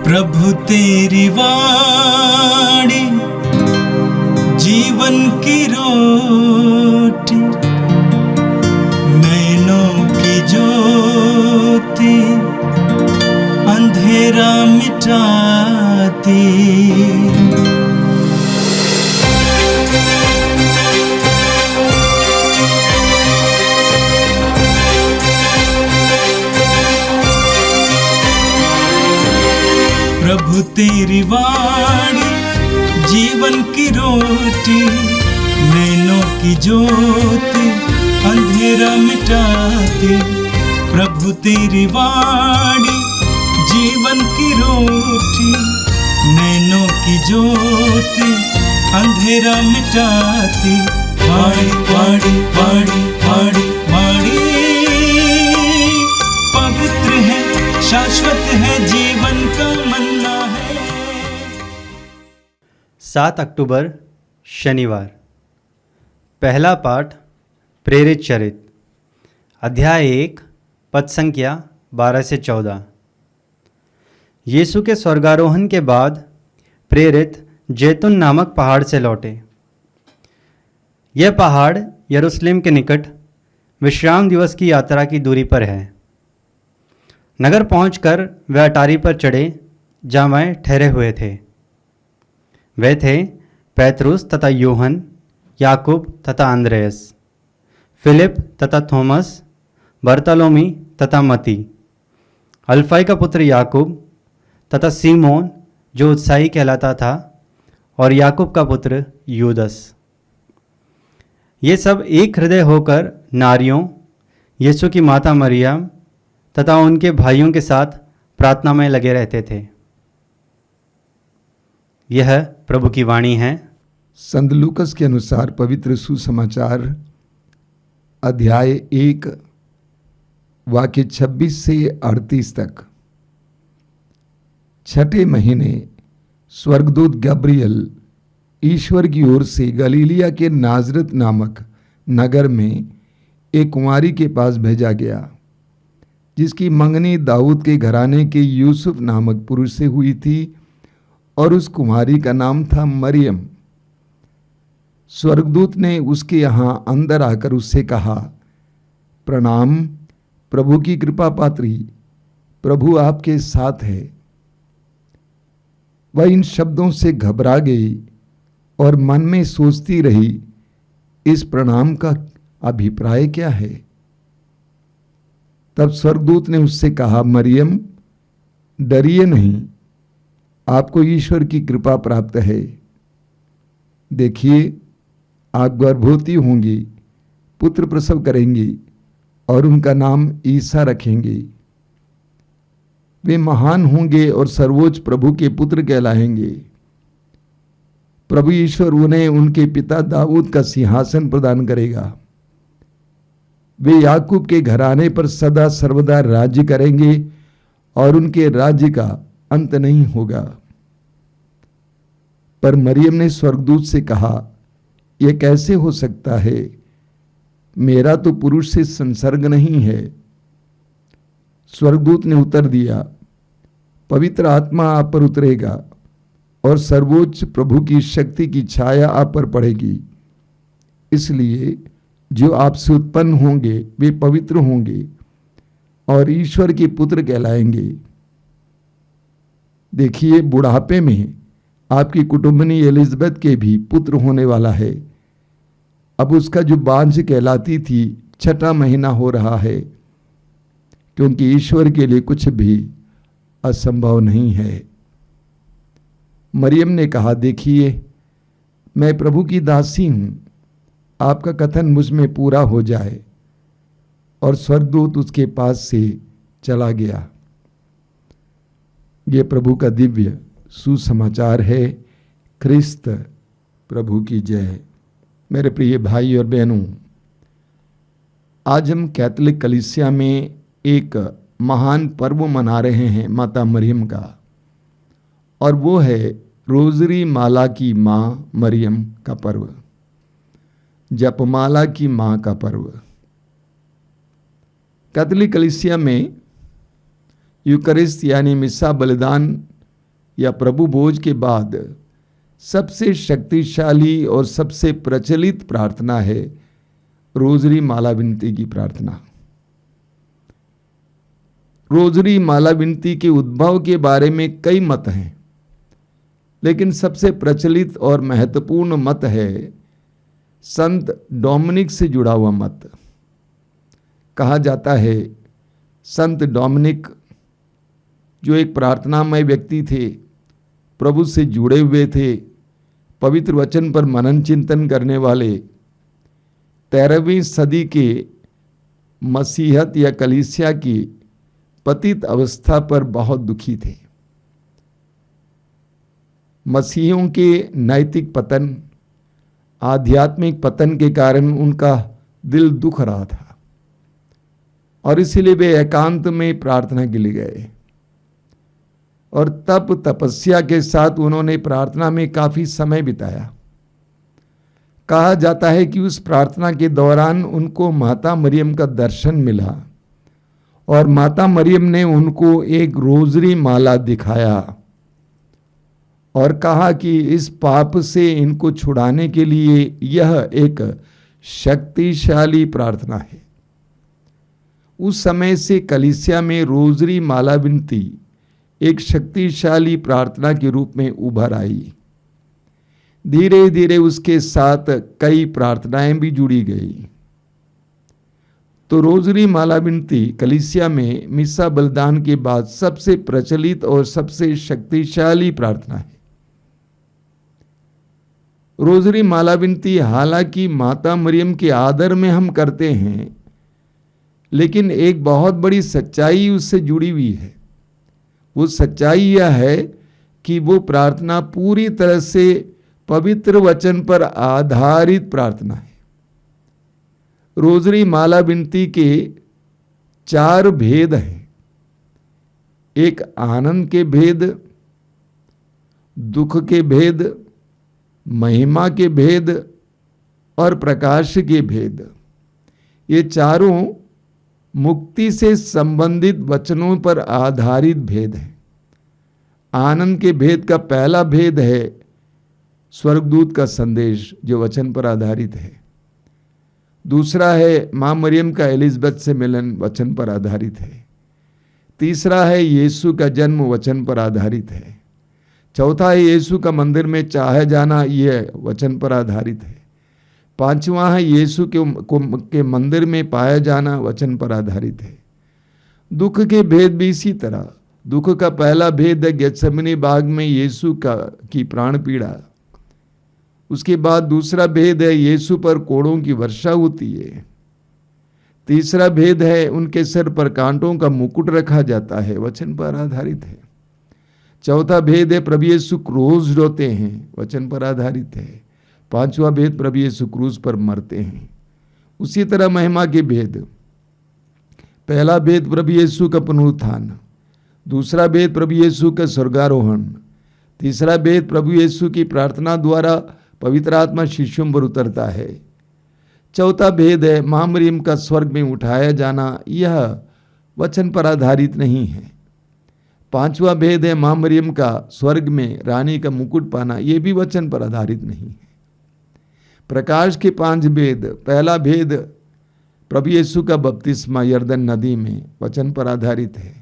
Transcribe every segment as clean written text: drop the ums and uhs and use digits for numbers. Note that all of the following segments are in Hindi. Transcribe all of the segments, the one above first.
प्रभु तेरी वाणी जीवन की रोटी, नैनों की ज्योति अंधेरा मिटाती। प्रभु तेरी वाणी जीवन की रोटी, नैनों की ज्योति अंधेरा मिटाती। प्रभु तेरी वाणी जीवन की रोटी, नैनों की ज्योति अंधेरा मिटाती। वाणी वाणी वाणी वाणी वाणी पवित्र है, शाश्वत है, जीवन का मन्ना है। 7 अक्टूबर शनिवार। पहला पाठ प्रेरित चरित, अध्याय 1, पद संख्या 12 से 14। यीशु के स्वर्गारोहण के बाद प्रेरित जैतून नामक पहाड़ से लौटे। यह पहाड़ यरूशलेम के निकट विश्राम दिवस की यात्रा की दूरी पर है। नगर पहुंचकर वे अटारी पर चढ़े जहाँ वह ठहरे हुए थे। वे थे पैतरुस तथा यूहन, याकूब तथा अंद्रयास, फिलिप तथा थॉमस, बरतलोमी तथा मती, अल्फाई का पुत्र याकूब तथा सीमोन जो उत्साही कहलाता था, और याकूब का पुत्र यूदस। ये सब एक हृदय होकर नारियों, यीशु की माता मरियम तथा उनके भाइयों के साथ प्रार्थना में लगे रहते थे। यह प्रभु की वाणी है। संत लूकस के अनुसार पवित्र सुसमाचार अध्याय 1 वाक्य 26 से 38 तक। छठे महीने स्वर्गदूत गब्रियल ईश्वर की ओर से गलीलिया के नाजरत नामक नगर में एक कुंवारी के पास भेजा गया, जिसकी मंगनी दाऊद के घराने के यूसुफ नामक पुरुष से हुई थी, और उस कुमारी का नाम था मरियम। स्वर्गदूत ने उसके यहाँ अंदर आकर उससे कहा, प्रणाम प्रभु की कृपा पात्री, प्रभु आपके साथ है। वह इन शब्दों से घबरा गई और मन में सोचती रही, इस प्रणाम का अभिप्राय क्या है। तब स्वर्गदूत ने उससे कहा, मरियम डरिए नहीं, आपको ईश्वर की कृपा प्राप्त है। देखिए, आप गर्भवती होंगी, पुत्र प्रसव करेंगी और उनका नाम ईसा रखेंगी। वे महान होंगे और सर्वोच्च प्रभु के पुत्र कहलाएंगे। प्रभु ईश्वर उन्हें उनके पिता दाऊद का सिंहासन प्रदान करेगा। वे याकूब के घराने पर सदा सर्वदा राज्य करेंगे और उनके राज्य का अंत नहीं होगा। पर मरियम ने स्वर्गदूत से कहा, यह कैसे हो सकता है, मेरा तो पुरुष से संसर्ग नहीं है। स्वर्गदूत ने उत्तर दिया, पवित्र आत्मा आप पर उतरेगा और सर्वोच्च प्रभु की शक्ति की छाया आप पर पड़ेगी। इसलिए जो आपसे उत्पन्न होंगे वे पवित्र होंगे और ईश्वर के पुत्र कहलाएंगे। देखिए, बुढ़ापे में आपकी कुटुंबनी एलिजबेथ के भी पुत्र होने वाला है। अब उसका जो बांझ कहलाती थी 6वां महीना हो रहा है, क्योंकि ईश्वर के लिए कुछ भी असंभव नहीं है। मरियम ने कहा, देखिए, मैं प्रभु की दासी हूं, आपका कथन मुझ में पूरा हो जाए। और स्वर्गदूत उसके पास से चला गया। ये प्रभु का दिव्य सुसमाचार है। ख्रिस्त प्रभु की जय। मेरे प्रिय भाई और बहनों, आज हम कैथोलिक कलीसिया में एक महान पर्व मना रहे हैं माता मरियम का, और वो है रोजरी माला की माँ मरियम का पर्व, जपमाला की माँ का पर्व। कैथोलिक कलीसिया में यूकरिस्ट यानी मिस्सा बलिदान या प्रभु भोज के बाद सबसे शक्तिशाली और सबसे प्रचलित प्रार्थना है रोजरी माला विनती की प्रार्थना। रोजरी माला विनती के उद्भव के बारे में कई मत हैं, लेकिन सबसे प्रचलित और महत्वपूर्ण मत है संत डोमिनिक से जुड़ा हुआ मत। कहा जाता है संत डोमिनिक, जो एक प्रार्थनामय व्यक्ति थे, प्रभु से जुड़े हुए थे, पवित्र वचन पर मनन चिंतन करने वाले, 13वीं सदी के मसीहत या कलीसिया की पतित अवस्था पर बहुत दुखी थे। मसीहियों के नैतिक पतन, आध्यात्मिक पतन के कारण उनका दिल दुख रहा था और इसीलिए वे एकांत में प्रार्थना के लिए गए और तप तपस्या के साथ उन्होंने प्रार्थना में काफी समय बिताया। कहा जाता है कि उस प्रार्थना के दौरान उनको माता मरियम का दर्शन मिला और माता मरियम ने उनको एक रोजरी माला दिखाया और कहा कि इस पाप से इनको छुड़ाने के लिए यह एक शक्तिशाली प्रार्थना है। उस समय से कलीसिया में रोजरी माला विनती एक शक्तिशाली प्रार्थना के रूप में उभर आई। धीरे धीरे उसके साथ कई प्रार्थनाएं भी जुड़ी गई। तो रोजरी माला विनती कलीसिया में मिसा बलिदान के बाद सबसे प्रचलित और सबसे शक्तिशाली प्रार्थना है। रोजरी माला विनती हालांकि माता मरियम के आदर में हम करते हैं, लेकिन एक बहुत बड़ी सच्चाई उससे जुड़ी हुई है। वो सच्चाई यह है कि वो प्रार्थना पूरी तरह से पवित्र वचन पर आधारित प्रार्थना है। रोजरी माला विनती के 4 भेद हैं। एक आनंद के भेद, दुख के भेद, महिमा के भेद और प्रकाश के भेद। ये चारों मुक्ति से संबंधित वचनों पर आधारित भेद हैं। आनंद के भेद का पहला भेद है स्वर्गदूत का संदेश, जो वचन पर आधारित है। दूसरा है मां मरियम का एलिजबेथ से मिलन, वचन पर आधारित है। तीसरा है यीशु का जन्म, वचन पर आधारित है। चौथा है यीशु का मंदिर में चाहे जाना, यह वचन पर आधारित है। पांचवा है यीशु के मंदिर में पाया जाना, वचन पर आधारित है। दुख के भेद भी इसी तरह। दुख का पहला भेद है गेत्सेमनी बाग में यीशु की प्राण पीड़ा। उसके बाद दूसरा भेद है यीशु पर कोड़ों की वर्षा होती है। तीसरा भेद है उनके सिर पर कांटों का मुकुट रखा जाता है, वचन पर आधारित है। चौथा भेद है प्रभु यीशु क्रूस ढोते हैं, वचन पर आधारित है। पांचवा भेद प्रभु यीशु क्रूस पर मरते हैं। उसी तरह महिमा के भेद, पहला भेद प्रभु यीशु का पुनरुत्थान, दूसरा भेद प्रभु यीशु का स्वर्गारोहण, तीसरा भेद प्रभु यीशु की प्रार्थना द्वारा पवित्र आत्मा शिष्यों पर उतरता है। चौथा भेद है मां मरियम का स्वर्ग में उठाया जाना, यह वचन पर आधारित नहीं है। पांचवा भेद है मां मरियम का स्वर्ग में रानी का मुकुट पाना, यह भी वचन पर आधारित नहीं है। प्रकाश के 5 भेद, पहला भेद प्रभु यीशु का बपतिस्मा यरदन नदी में, वचन पर आधारित है।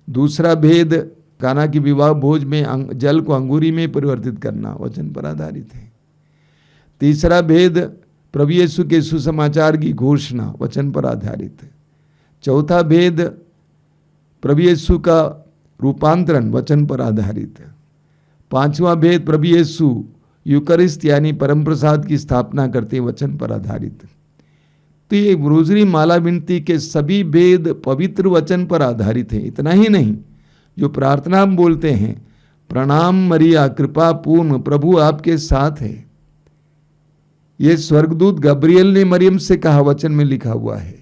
दूसरा भेद काना की विवाह भोज में जल को अंगूरी में परिवर्तित करना, वचन पर आधारित है। तीसरा भेद प्रभु यीशु के सुसमाचार की घोषणा, वचन पर आधारित है। चौथा भेद प्रभु यीशु का रूपांतरण, वचन पर आधारित है। पांचवा भेद प्रभु यीशु यूकरिस्ट यानी परम प्रसाद की स्थापना करते, वचन पर आधारित। तो ये रोजरी माला विनती के सभी भेद पवित्र वचन पर आधारित है। इतना ही नहीं, जो प्रार्थना हम बोलते हैं, प्रणाम मरिया कृपा पूर्ण प्रभु आपके साथ है, ये स्वर्गदूत गब्रियल ने मरियम से कहा, वचन में लिखा हुआ है।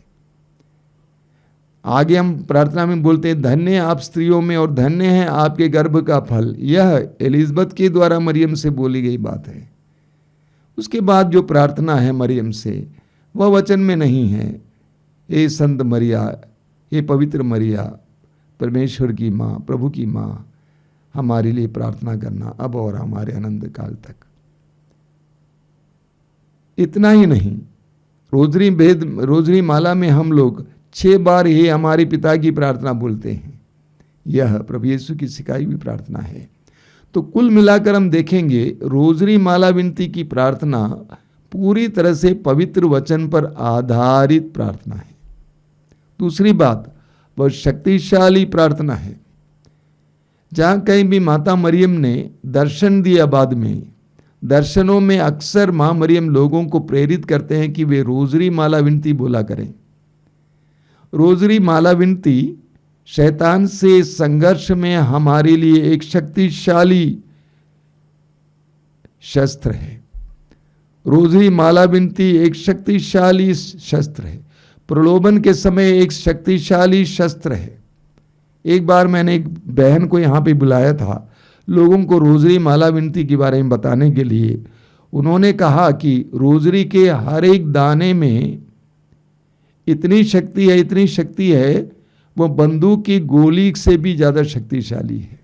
आगे हम प्रार्थना में बोलते हैं धन्य आप स्त्रियों में और धन्य है आपके गर्भ का फल, यह एलिजबेथ के द्वारा मरियम से बोली गई बात है। उसके बाद जो प्रार्थना है मरियम से, वह वचन में नहीं है। हे संत मरिया, हे पवित्र मरिया, परमेश्वर की माँ, प्रभु की माँ, हमारे लिए प्रार्थना करना अब और हमारे अनंत काल तक। इतना ही नहीं, रोजरी माला में हम लोग 6 बार ये हमारे पिता की प्रार्थना बोलते हैं। यह प्रभु यीशु की सिखाई हुई प्रार्थना है। तो कुल मिलाकर हम देखेंगे रोजरी माला विनती की प्रार्थना पूरी तरह से पवित्र वचन पर आधारित प्रार्थना है। दूसरी बात, वह शक्तिशाली प्रार्थना है। जहाँ कहीं भी माता मरियम ने दर्शन दिया, बाद में दर्शनों में अक्सर माँ मरियम लोगों को प्रेरित करते हैं कि वे रोजरी माला विनती बोला करें। रोजरी माला विनती शैतान से संघर्ष में हमारे लिए एक शक्तिशाली शस्त्र है। रोजरी माला विनती एक शक्तिशाली शस्त्र है, प्रलोभन के समय एक शक्तिशाली शस्त्र है। एक बार मैंने एक बहन को यहाँ पे बुलाया था लोगों को रोजरी माला विनती के बारे में बताने के लिए। उन्होंने कहा कि रोजरी के हर एक दाने में इतनी शक्ति है, वो बंदूक की गोली से भी ज़्यादा शक्तिशाली है।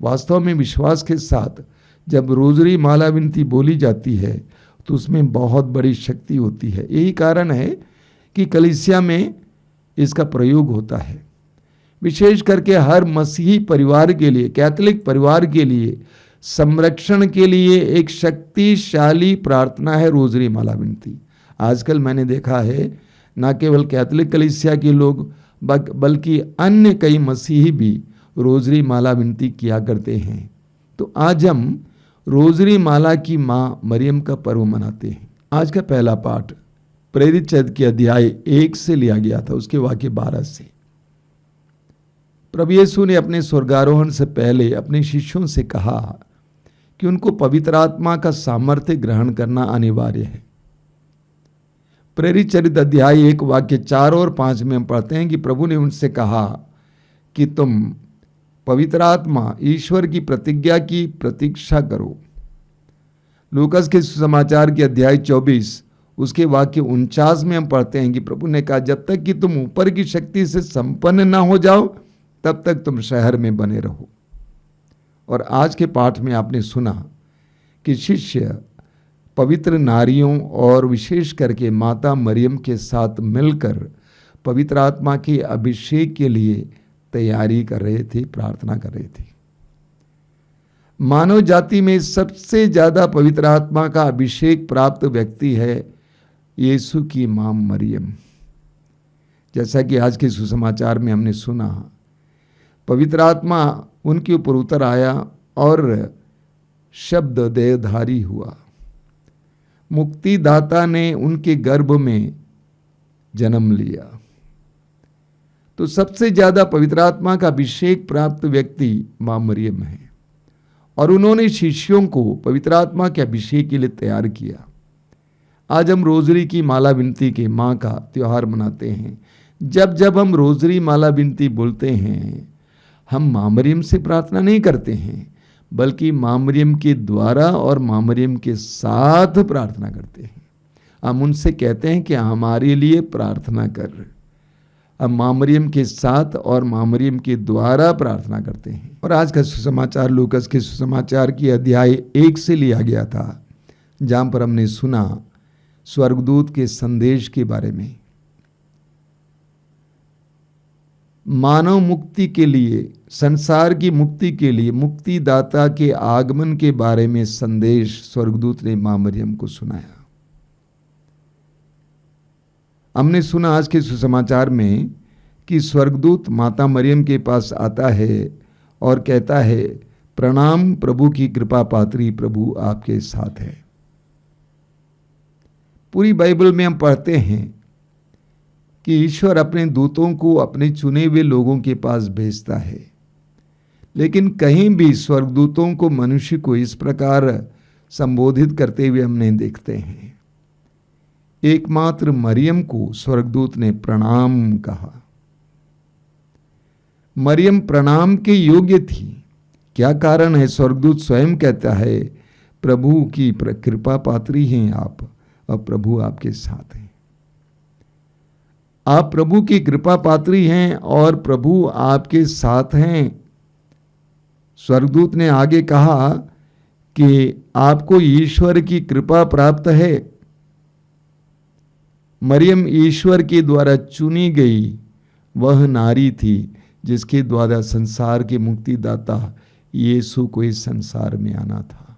वास्तव में विश्वास के साथ जब रोजरी माला विनती बोली जाती है तो उसमें बहुत बड़ी शक्ति होती है। यही कारण है कि कलीसिया में इसका प्रयोग होता है। विशेष करके हर मसीही परिवार के लिए, कैथोलिक परिवार के लिए संरक्षण के लिए एक शक्तिशाली प्रार्थना है रोजरी माला विनती। आजकल मैंने देखा है न केवल कैथोलिक कलीसिया के लोग बल्कि अन्य कई मसीही भी रोजरी माला विनती किया करते हैं। तो आज हम रोजरी माला की माँ मरियम का पर्व मनाते हैं। आज का पहला पाठ प्रेरित चरित्र के अध्याय 1 से लिया गया था, उसके वाक्य 12 से। प्रभु यीशु ने अपने स्वर्गारोहण से पहले अपने शिष्यों से कहा कि उनको पवित्र आत्मा का सामर्थ्य ग्रहण करना अनिवार्य है। प्रेरित चरित्र अध्याय 1 वाक्य 4 और 5 में हम पढ़ते हैं कि प्रभु ने उनसे कहा कि तुम पवित्र आत्मा ईश्वर की प्रतिज्ञा की प्रतीक्षा करो। लूकास के सुसमाचार के अध्याय 24 उसके वाक्य 49 में हम पढ़ते हैं कि प्रभु ने कहा जब तक कि तुम ऊपर की शक्ति से संपन्न ना हो जाओ तब तक तुम शहर में बने रहो। और आज के पाठ में आपने सुना कि शिष्य पवित्र नारियों और विशेष करके माता मरियम के साथ मिलकर पवित्र आत्मा के अभिषेक के लिए तैयारी कर रहे थे, प्रार्थना कर रहे थे। मानव जाति में सबसे ज्यादा पवित्र आत्मा का अभिषेक प्राप्त व्यक्ति है यीशु की मां मरियम। जैसा कि आज के सुसमाचार में हमने सुना, पवित्र आत्मा उनके ऊपर उतर आया और शब्द देहधारी हुआ। मुक्तिदाता ने उनके गर्भ में जन्म लिया। तो सबसे ज्यादा पवित्र आत्मा का अभिषेक प्राप्त व्यक्ति मां मरियम है और उन्होंने शिष्यों को पवित्र आत्मा के अभिषेक के लिए तैयार किया। आज हम रोजरी की माला विनती के मां का त्योहार मनाते हैं। जब जब हम रोजरी माला विनती बोलते हैं, हम मां मरियम से प्रार्थना नहीं करते हैं, बल्कि मां मरियम के द्वारा और मां मरियम के साथ प्रार्थना करते हैं। हम उनसे कहते हैं कि हमारे लिए प्रार्थना कर। अब मां मरियम के साथ और मां मरियम के द्वारा प्रार्थना करते हैं। और आज का सुसमाचार लूकास के सुसमाचार की अध्याय 1 से लिया गया था, जहां पर हमने सुना स्वर्गदूत के संदेश के बारे में। मानव मुक्ति के लिए, संसार की मुक्ति के लिए मुक्तिदाता के आगमन के बारे में संदेश स्वर्गदूत ने मां मरियम को सुनाया। हमने सुना आज के सुसमाचार में कि स्वर्गदूत माता मरियम के पास आता है और कहता है, प्रणाम प्रभु की कृपा पात्री, प्रभु आपके साथ है। पूरी बाइबल में हम पढ़ते हैं कि ईश्वर अपने दूतों को अपने चुने हुए लोगों के पास भेजता है, लेकिन कहीं भी स्वर्गदूतों को मनुष्य को इस प्रकार संबोधित करते हुए हम नहीं देखते हैं। एकमात्र मरियम को स्वर्गदूत ने प्रणाम कहा। मरियम प्रणाम के योग्य थी। क्या कारण है? स्वर्गदूत स्वयं कहता है, प्रभु की कृपा पात्री हैं आप और प्रभु आपके साथ हैं। आप प्रभु की कृपा पात्री हैं और प्रभु आपके साथ हैं। स्वर्गदूत ने आगे कहा कि आपको ईश्वर की कृपा प्राप्त है। मरियम ईश्वर के द्वारा चुनी गई वह नारी थी जिसके द्वारा संसार के मुक्तिदाता यीशु को इस संसार में आना था।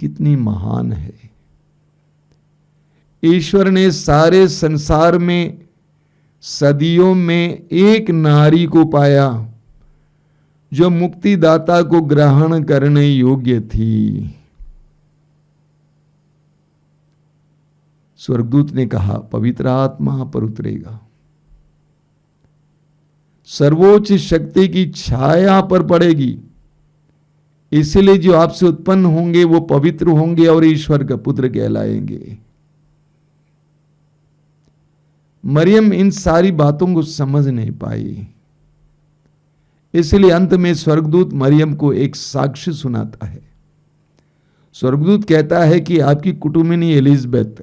कितनी महान है! ईश्वर ने सारे संसार में सदियों में एक नारी को पाया जो मुक्तिदाता को ग्रहण करने योग्य थी। स्वर्गदूत ने कहा, पवित्र आत्मा पर उतरेगा, सर्वोच्च शक्ति की छाया पर पड़ेगी, इसलिए जो आपसे उत्पन्न होंगे वो पवित्र होंगे और ईश्वर का पुत्र कहलाएंगे। मरियम इन सारी बातों को समझ नहीं पाई, इसलिए अंत में स्वर्गदूत मरियम को एक साक्ष्य सुनाता है। स्वर्गदूत कहता है कि आपकी कुटुंबिनी एलिजाबेथ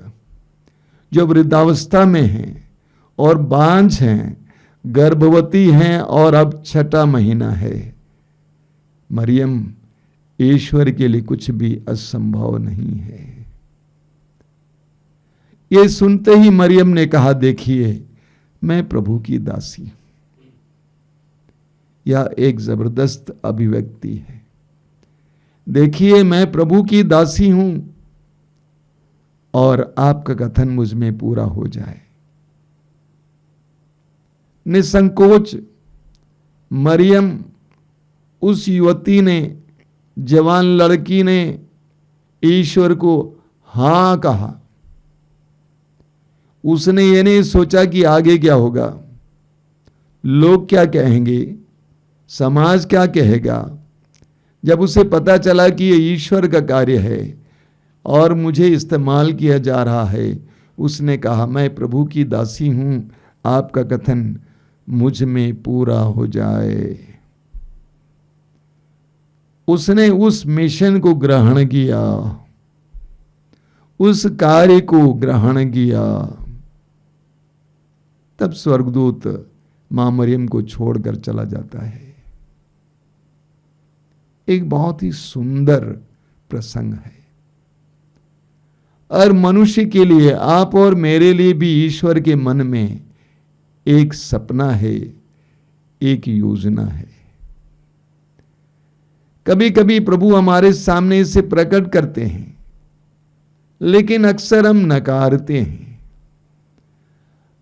जो वृद्धावस्था में हैं और बांझ हैं, गर्भवती हैं और अब 6वां महीना है। मरियम, ईश्वर के लिए कुछ भी असंभव नहीं है। ये सुनते ही मरियम ने कहा, देखिए मैं प्रभु की दासी हूं। यह एक जबरदस्त अभिव्यक्ति है। देखिए मैं प्रभु की दासी हूं और आपका कथन मुझ में पूरा हो जाए। निसंकोच मरियम, उस युवती ने, जवान लड़की ने ईश्वर को हां कहा। उसने ये नहीं सोचा कि आगे क्या होगा, लोग क्या कहेंगे, समाज क्या कहेगा। जब उसे पता चला कि ये ईश्वर का कार्य है और मुझे इस्तेमाल किया जा रहा है, उसने कहा, मैं प्रभु की दासी हूं, आपका कथन मुझ में पूरा हो जाए। उसने उस मिशन को ग्रहण किया, उस कार्य को ग्रहण किया। तब स्वर्गदूत मां मरियम को छोड़कर चला जाता है। एक बहुत ही सुंदर प्रसंग है और मनुष्य के लिए, आप और मेरे लिए भी ईश्वर के मन में एक सपना है, एक योजना है। कभी कभी प्रभु हमारे सामने इसे प्रकट करते हैं, लेकिन अक्सर हम नकारते हैं।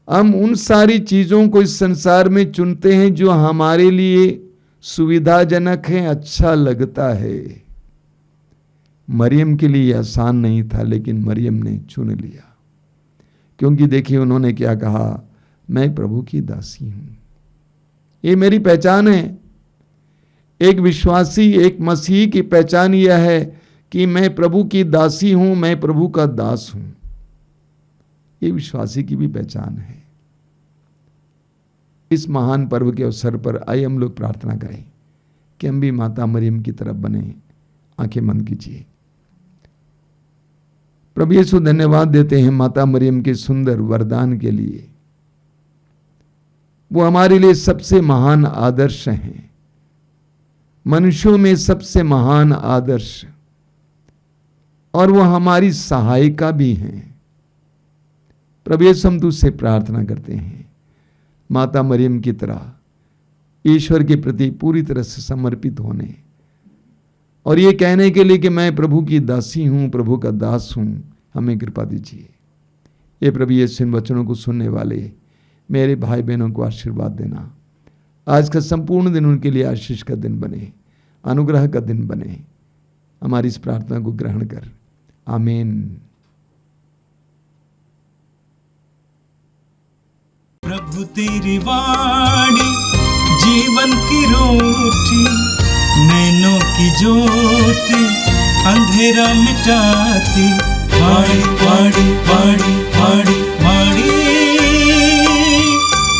हम उन सारी चीजों को इस संसार में चुनते हैं जो हमारे लिए सुविधाजनक है, अच्छा लगता है। मरियम के लिए आसान नहीं था, लेकिन मरियम ने चुन लिया, क्योंकि देखिए उन्होंने क्या कहा, मैं प्रभु की दासी हूं। ये मेरी पहचान है। एक विश्वासी, एक मसीही की पहचान यह है कि मैं प्रभु की दासी हूं, मैं प्रभु का दास हूं। ये विश्वासी की भी पहचान है। इस महान पर्व के अवसर पर आइए हम लोग प्रार्थना करें कि हम भी माता मरियम की तरफ बने। आंखें बंद कीजिए। प्रभु यीशु, धन्यवाद देते हैं माता मरियम के सुंदर वरदान के लिए। वो हमारे लिए सबसे महान आदर्श हैं, मनुष्यों में सबसे महान आदर्श, और वो हमारी सहायिका भी हैं। प्रभु यीशु, हम तुझसे प्रार्थना करते हैं, माता मरियम की तरह ईश्वर के प्रति पूरी तरह से समर्पित होने और ये कहने के लिए कि मैं प्रभु की दासी हूं, प्रभु का दास हूं, हमें कृपा दीजिए। ये प्रभु यीशु इन वचनों को सुनने वाले मेरे भाई बहनों को आशीर्वाद देना। आज का संपूर्ण दिन उनके लिए आशीष का दिन बने, अनुग्रह का दिन बने। हमारी इस प्रार्थना को ग्रहण कर। आमीन। प्रभु तेरी वाणी जीवन की रोटी, नैनों की ज्योति अंधेरा मिटाती। वाणी वाणी वाणी वाणी वाणी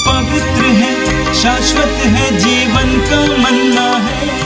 पवित्र है, शाश्वत है, जीवन का मन्ना है।